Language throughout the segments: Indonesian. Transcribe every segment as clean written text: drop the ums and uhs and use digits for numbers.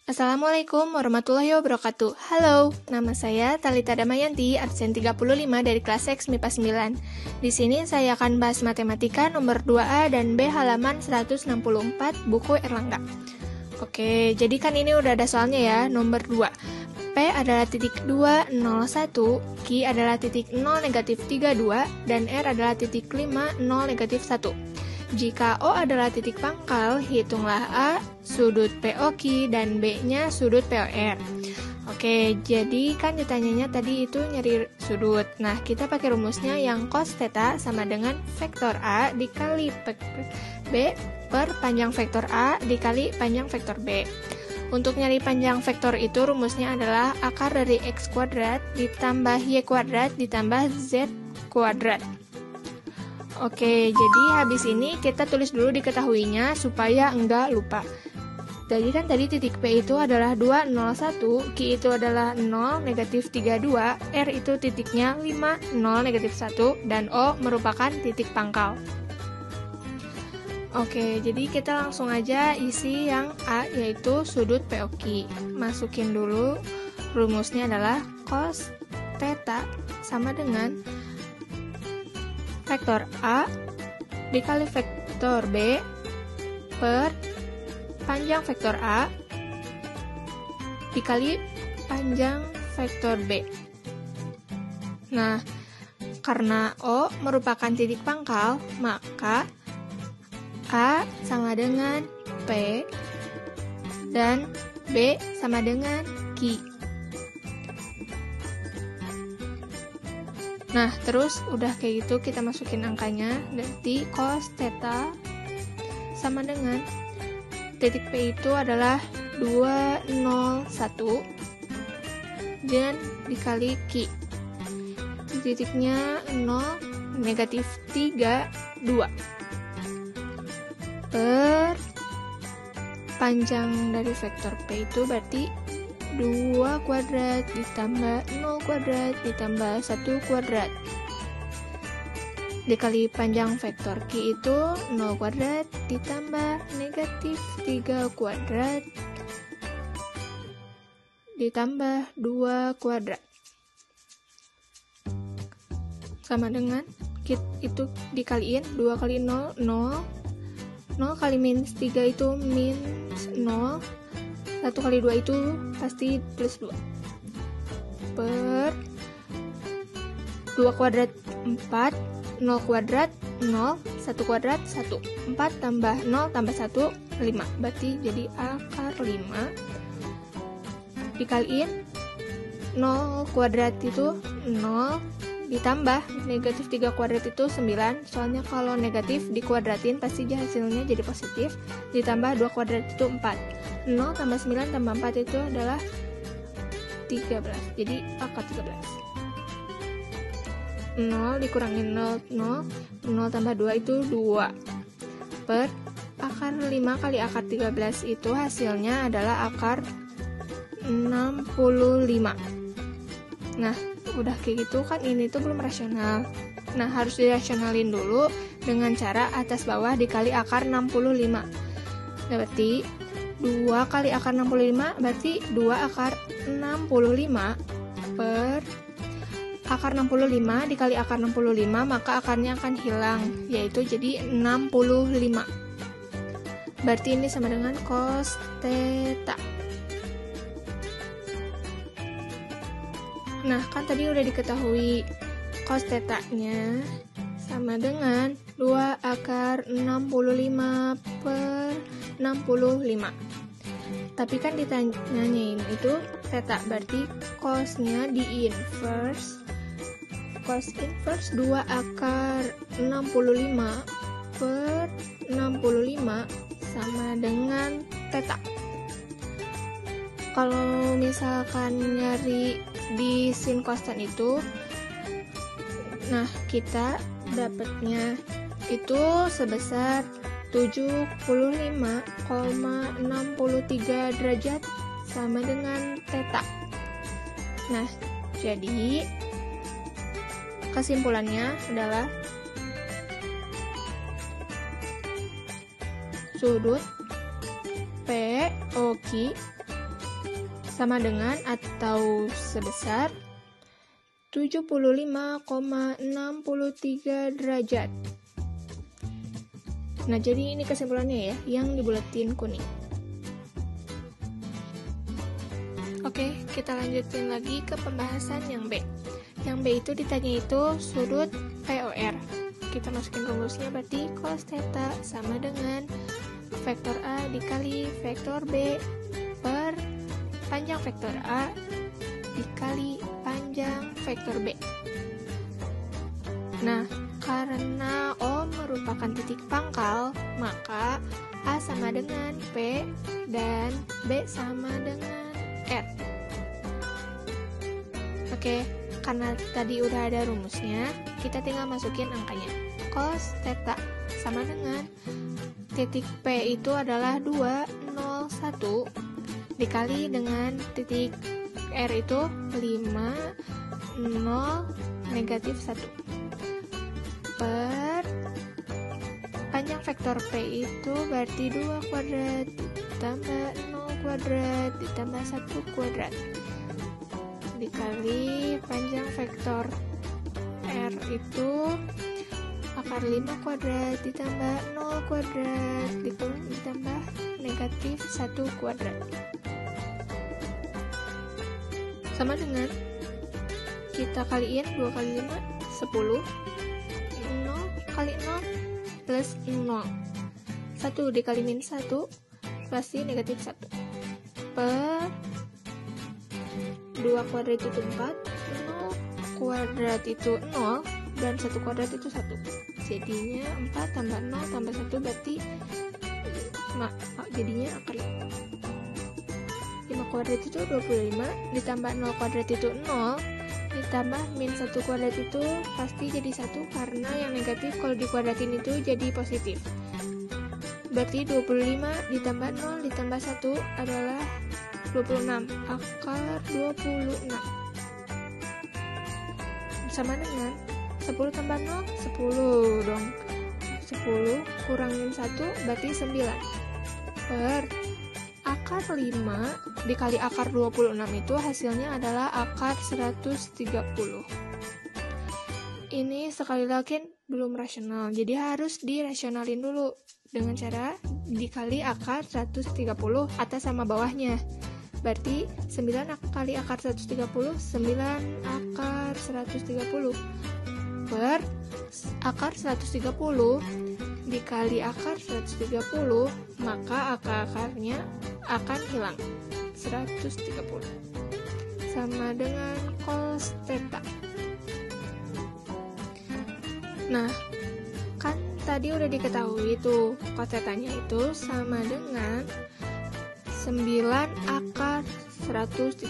Assalamualaikum warahmatullahi wabarakatuh. Halo, nama saya Talita Damayanti, absen 35 dari kelas X MIPA 9. Di sini saya akan bahas matematika nomor 2A dan B halaman 164 buku Erlangga. Oke, jadi kan ini udah ada soalnya ya, nomor 2. P adalah titik 2, 0, 1, Q adalah titik 0, negatif 32, dan R adalah titik 5, 0, negatif 1. Jika O adalah titik pangkal, hitunglah A, sudut POQ, dan B-nya sudut POR. Oke, jadi kan ditanyanya tadi itu nyari sudut. Nah, kita pakai rumusnya yang cos theta sama dengan vektor A dikali B per panjang vektor A dikali panjang vektor B. Untuk nyari panjang vektor itu rumusnya adalah akar dari X kuadrat ditambah Y kuadrat ditambah Z kuadrat. Oke, jadi habis ini kita tulis dulu diketahuinya supaya enggak lupa. Jadi kan tadi titik P itu adalah 2, 0, 1, Q itu adalah 0, negatif 32, R itu titiknya 5, 0, negatif 1, dan O merupakan titik pangkal. Oke, jadi kita langsung aja isi yang A, yaitu sudut POQ. Masukin dulu, rumusnya adalah cos theta sama dengan vektor A dikali vektor B per panjang vektor A dikali panjang vektor B. Nah, karena O merupakan titik pangkal, maka A sama dengan P dan B sama dengan Q. Nah, terus udah kayak gitu kita masukin angkanya, berarti cos theta sama dengan titik P itu adalah 201 dan dikali Q. Titiknya 0, negatif 32 per panjang dari vektor P itu berarti 2 kuadrat ditambah 0 kuadrat ditambah 1 kuadrat dikali panjang vektor Q itu 0 kuadrat ditambah negatif 3 kuadrat ditambah 2 kuadrat sama dengan Q itu dikaliin 2 kali 0, 0 kali minus 3 itu minus 0, 1 kali 2 itu pasti plus 2 per 2 kuadrat 4, 0 kuadrat 0, 1 kuadrat 1, 4 tambah 0 tambah 1, 5, berarti jadi akar 5 dikaliin 0 kuadrat itu 0 ditambah negatif 3 kuadrat itu 9, soalnya kalau negatif dikuadratin pasti hasilnya jadi positif, ditambah 2 kuadrat itu 4, 0 tambah 9 tambah 4 itu adalah 13, jadi akar 13. 0 dikurangin 0, 0 tambah 2 itu 2 per akar 5 kali akar 13 itu hasilnya adalah akar 65. Nah, udah kayak gitu kan ini tuh belum rasional. Nah, harus dirasionalin dulu dengan cara atas bawah dikali akar 65. Berarti 2 kali akar 65 berarti 2 akar 65 per akar 65 dikali akar 65, maka akarnya akan hilang, yaitu jadi 65. Berarti ini sama dengan cos theta. Nah, kan tadi udah diketahui cos theta-nya sama dengan 2 akar 65 per 65. Tapi kan ditanyain itu theta, berarti cos-nya di inverse. Cos inverse 2 akar 65 per 65 sama dengan theta. Kalau misalkan nyari di sin konstan itu, nah kita dapatnya itu sebesar 75,63 derajat sama dengan theta. Nah, jadi kesimpulannya adalah sudut POQ sama dengan atau sebesar 75,63 derajat. Nah, jadi ini kesimpulannya ya, yang dibulatin kuning. Oke, kita lanjutin lagi ke pembahasan yang B. Yang B itu ditanya itu sudut POR. Kita masukin rumusnya, berarti cos theta sama dengan vektor A dikali vektor B per panjang vektor A dikali panjang vektor B. Nah, karena O merupakan titik pangkal, maka A sama dengan P dan B sama dengan R. Oke, karena tadi udah ada rumusnya, kita tinggal masukin angkanya. Cos theta sama dengan titik P itu adalah 201 dikali dengan titik R itu 5, 0, negatif 1 per panjang vektor P itu berarti 2 kuadrat ditambah 0 kuadrat ditambah 1 kuadrat dikali panjang vektor R itu akar 5 kuadrat ditambah 0 kuadrat ditambah negatif 1 kuadrat sama dengan kita kaliin 2 kali 5 10, 0 kali 0 plus 0, 1 dikali min 1 pasti negatif 1 per 2 kuadrat itu 4, 0 kuadrat itu 0 dan 1 kuadrat itu 1, jadinya 4 tambah 0 tambah 1 berarti jadinya akar 5 kuadrat itu 25 ditambah 0 kuadrat itu 0 ditambah min 1 kuadrat itu pasti jadi 1 karena yang negatif kalau dikuadratin itu jadi positif, berarti 25 ditambah 0 ditambah 1 adalah 26, akar 26 sama dengan 10 tambah 0 10 dong, 10 kurangin 1 berarti 9 per akar 5 dikali akar 26 itu hasilnya adalah akar 130. Ini sekali lagi belum rasional, jadi harus dirasionalin dulu dengan cara dikali akar 130 atas sama bawahnya. Berarti 9 kali akar 130, 9 akar 130 per akar 130 dikali akar 130, maka akar-akarnya akan hilang 130 sama dengan cos theta. Nah, kan tadi udah diketahui tuh cos theta-nya itu sama dengan 9 akar 130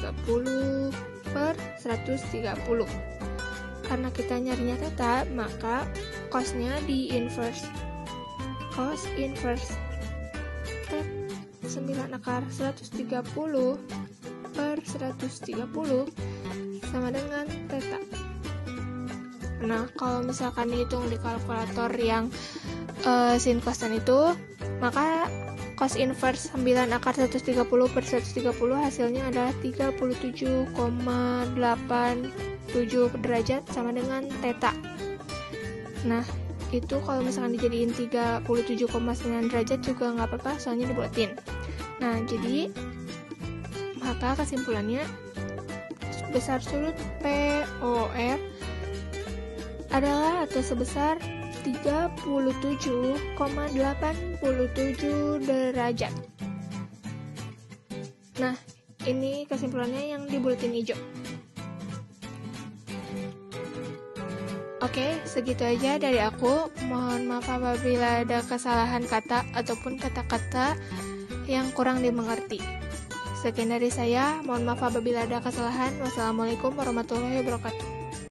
per 130. Karena kita nyarinya theta, maka cosnya di inverse. Cos inverse 9 akar 130 per 130 sama dengan theta. Nah, kalau misalkan dihitung di kalkulator yang sin costan itu, maka cos inverse 9 akar 130 per 130 hasilnya adalah 37,87 derajat sama dengan theta. Nah, itu kalau misalkan dijadiin 37,9 derajat juga nggak apa-apa, soalnya dibulatin. Nah, jadi maka kesimpulannya besar sudut POR adalah atau sebesar 37,87 derajat. Nah, ini kesimpulannya yang di buletin hijau. Oke, segitu aja dari aku. Mohon maaf apabila ada kesalahan kata ataupun kata-kata yang kurang dimengerti. Sekian dari saya. Mohon maaf apabila ada kesalahan. Wassalamualaikum warahmatullahi wabarakatuh.